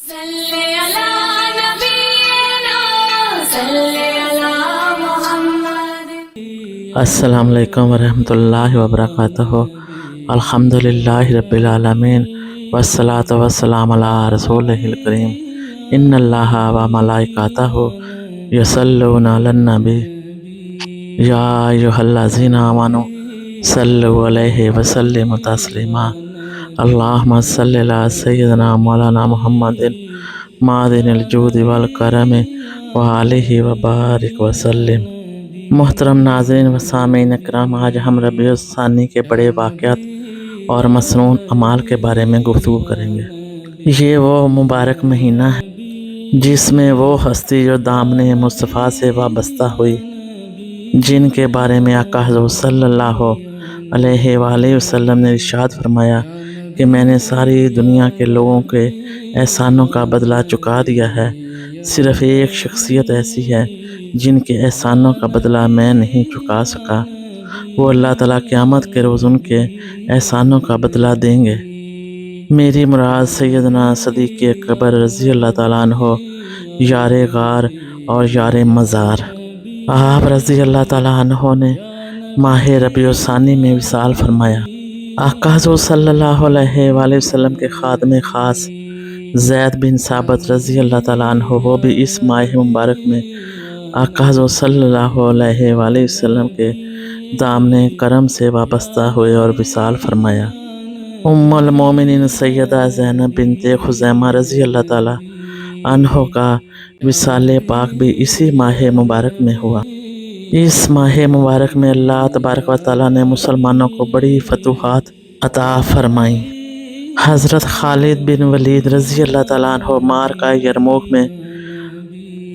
صلی علی نبینا صلی علی محمد۔ السلام علیکم ورحمۃ اللہ وبرکاتہ۔ الحمدللہ رب العالمین والصلاۃ والسلام علی رسولہ الکریم۔ ان اللہ و ملائکتہ یصلون علی النبی یا ایھا الذین آمنوا صلوا علیہ وسلموا تسلیما۔ اللہم صلی علی سیدنا مولانا محمد معدن الجود والکرم وآلہ وبارک وسلم۔ محترم ناظرین و سامعین اکرام، آج ہم ربیع الثانی کے بڑے واقعات اور مسنون اعمال کے بارے میں گفتگو کریں گے۔ یہ وہ مبارک مہینہ ہے جس میں وہ ہستی جو دامن مصطفیٰ سے وابستہ ہوئی، جن کے بارے میں آقا حضور صلی اللہ علیہ وآلہ وسلم نے ارشاد فرمایا کہ میں نے ساری دنیا کے لوگوں کے احسانوں کا بدلہ چکا دیا ہے، صرف ایک شخصیت ایسی ہے جن کے احسانوں کا بدلہ میں نہیں چکا سکا، وہ اللہ تعالیٰ قیامت کے روز ان کے احسانوں کا بدلہ دیں گے۔ میری مراد سیدنا صدیق اکبر رضی اللہ تعالیٰ عنہ، یار غار اور یار مزار۔ آپ رضی اللہ تعالیٰ عنہ نے ماہ ربیع الثانی میں وصال فرمایا۔ آقا حضور صلی اللہ علیہ وآلہ وسلم کے خادم خاص زید بن ثابت رضی اللہ تعالیٰ عنہ، وہ بھی اس ماہ مبارک میں آقا حضور صلی اللہ علیہ وآلہ وسلم کے دامن کرم سے وابستہ ہوئے اور وصال فرمایا۔ ام المومنین سیدہ زینب بنت خزیمہ رضی اللہ تعالیٰ عنہ کا وصال پاک بھی اسی ماہ مبارک میں ہوا۔ اس ماہ مبارک میں اللہ تبارک و تعالیٰ نے مسلمانوں کو بڑی فتوحات عطا فرمائیں۔ حضرت خالد بن ولید رضی اللہ تعالیٰ عنہ معرکہ یرموک میں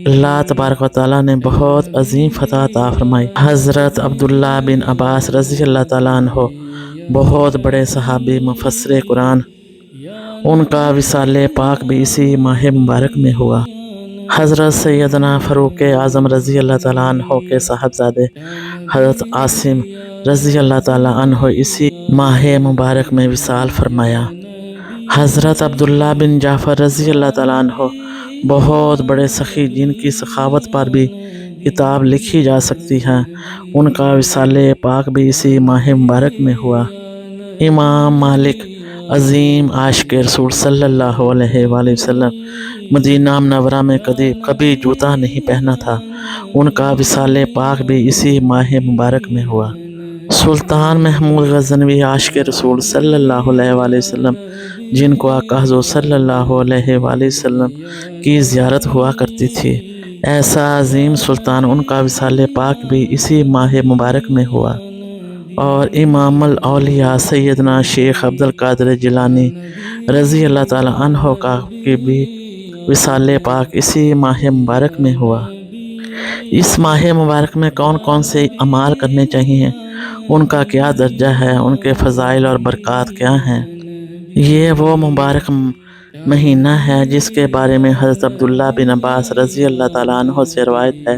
اللہ تبارک و تعالیٰ نے بہت عظیم فتح عطا فرمائی۔ حضرت عبداللہ بن عباس رضی اللہ تعالیٰ عنہ بہت بڑے صحابی مفسر قرآن، ان کا وصال پاک بھی اسی ماہ مبارک میں ہوا۔ حضرت سیدنا فاروق اعظم رضی اللہ تعالیٰ عنہ کے صاحبزادے حضرت عاصم رضی اللہ تعالیٰ عنہ اسی ماہ مبارک میں وصال فرمایا۔ حضرت عبداللہ بن جعفر رضی اللہ تعالیٰ عنہ بہت بڑے سخی، جن کی سخاوت پر بھی کتاب لکھی جا سکتی ہے، ان کا وصال پاک بھی اسی ماہ مبارک میں ہوا۔ امام مالک عظیم عاشق رسول صلی اللہ علیہ وآلہ وسلم مدینہ منورہ میں کبھی جوتا نہیں پہنا تھا، ان کا وصال پاک بھی اسی ماہ مبارک میں ہوا۔ سلطان محمود غزنوی عاشق رسول صلی اللہ علیہ وآلہ وسلم، جن کو آقا حضور صلی اللہ علیہ وآلہ وسلم کی زیارت ہوا کرتی تھی، ایسا عظیم سلطان، ان کا وصال پاک بھی اسی ماہ مبارک میں ہوا۔ اور امام الاولیاء سیدنا شیخ عبد القادر جیلانی رضی اللہ تعالیٰ عنہ کا بھی وصال پاک اسی ماہ مبارک میں ہوا۔ اس ماہ مبارک میں کون کون سے اعمال کرنے چاہیے، ان کا کیا درجہ ہے، ان کے فضائل اور برکات کیا ہیں؟ یہ وہ مبارک مہینہ ہے جس کے بارے میں حضرت عبداللہ بن عباس رضی اللہ تعالیٰ عنہ سے روایت ہے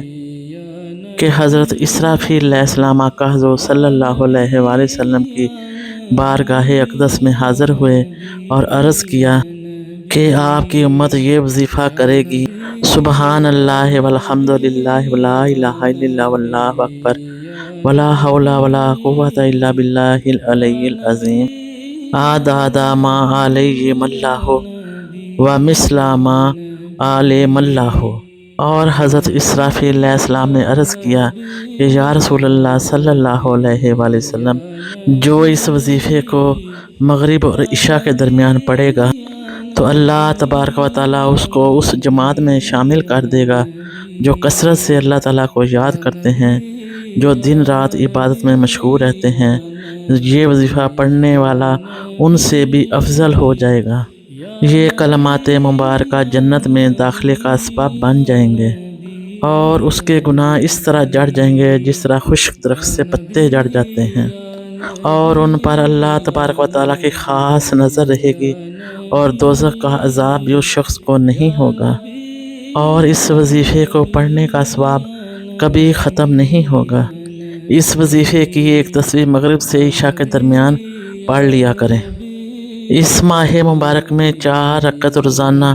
کہ حضرت اسرافیل علیہ السلام آقا حضور صلی اللہ علیہ وآلہ وسلم کی بارگاہ اقدس میں حاضر ہوئے اور عرض کیا کہ آپ کی امت یہ وظیفہ کرے گی: سبحان اللہ والحمد للہ ولا الہ الا اللہ واللہ اکبر ولا حول ولا قوۃ الا باللہ العلی العظیم عدد ما علیہ اللہ ومثل ما علیہ اللہ۔ اور حضرت اسرافیل علیہ السلام نے عرض کیا کہ یا رسول اللہ صلی اللہ علیہ وآلہ وسلم، جو اس وظیفے کو مغرب اور عشاء کے درمیان پڑھے گا تو اللہ تبارک و تعالیٰ اس کو اس جماعت میں شامل کر دے گا جو کثرت سے اللہ تعالیٰ کو یاد کرتے ہیں، جو دن رات عبادت میں مشغول رہتے ہیں۔ یہ وظیفہ پڑھنے والا ان سے بھی افضل ہو جائے گا۔ یہ کلمات مبارکہ جنت میں داخلے کا اسباب بن جائیں گے اور اس کے گناہ اس طرح جڑ جائیں گے جس طرح خشک درخت سے پتے جڑ جاتے ہیں، اور ان پر اللہ تبارک و تعالیٰ کی خاص نظر رہے گی اور دوزخ کا عذاب بھی اس شخص کو نہیں ہوگا، اور اس وظیفے کو پڑھنے کا ثواب کبھی ختم نہیں ہوگا۔ اس وظیفے کی ایک تصویر مغرب سے عشاء کے درمیان پڑھ لیا کریں۔ اس ماہ مبارک میں 4 رکعت روزانہ